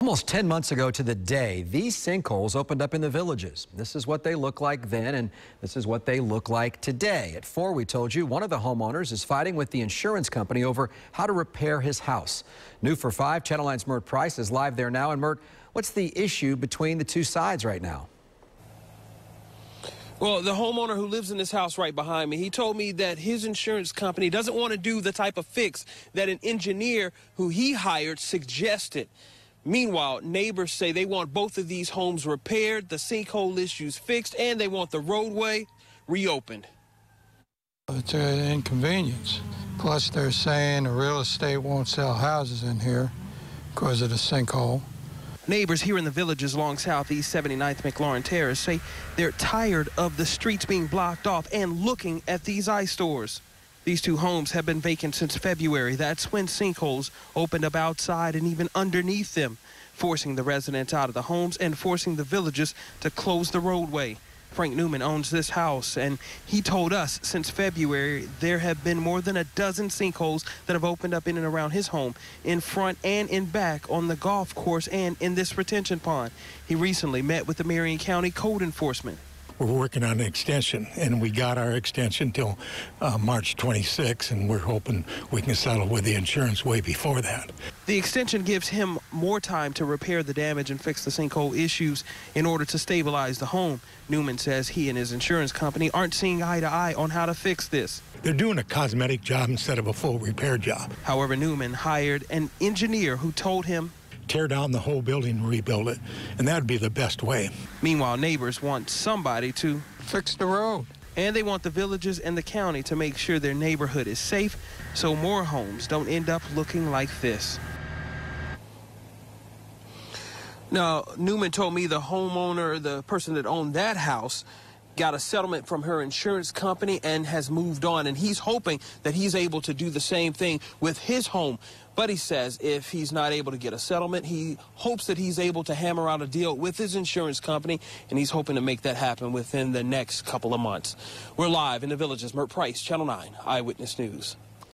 Almost 10 months ago to the day, these sinkholes opened up in the Villages. This is what they looked like then, and this is what they look like today. At 4, we told you one of the homeowners is fighting with the insurance company over how to repair his house. New for 5, Channel 9's MYRT Price is live there now. And MYRT, what's the issue between the two sides right now? Well, the homeowner who lives in this house right behind me, he told me that his insurance company doesn't want to do the type of fix that an engineer who he hired suggested. Meanwhile, neighbors say they want both of these homes repaired, the sinkhole issues fixed, and they want the roadway reopened. It's an inconvenience. Plus, they're saying the real estate won't sell houses in here because of the sinkhole. Neighbors here in the Villages along Southeast 79th McLaurin Terrace say they're tired of the streets being blocked off and looking at these eyesores. These two homes have been vacant since February. That's when sinkholes opened up outside and even underneath them, forcing the residents out of the homes and forcing the Villages to close the roadway. Frank Newman owns this house, and he told us since February there have been more than a dozen sinkholes that have opened up in and around his home, in front and in back, on the golf course and in this retention pond. He recently met with the Marion County Code Enforcement. We're working on an extension, and we got our extension till March 26, and we're hoping we can settle with the insurance way before that. The extension gives him more time to repair the damage and fix the sinkhole issues in order to stabilize the home. Newman says he and his insurance company aren't seeing eye to eye on how to fix this. They're doing a cosmetic job instead of a full repair job. However, Newman hired an engineer who told him tear down the whole building and rebuild it, and that would be the best way. Meanwhile, neighbors want somebody to fix the road. And they want the Villages and the county to make sure their neighborhood is safe so more homes don't end up looking like this. Now, Newman told me the homeowner, the person that owned that house, got a settlement from her insurance company and has moved on, and he's hoping that he's able to do the same thing with his home. But he says if he's not able to get a settlement, he hopes that he's able to hammer out a deal with his insurance company, and he's hoping to make that happen within the next couple of months. We're live in the Villages. MYRT Price, Channel 9 Eyewitness News.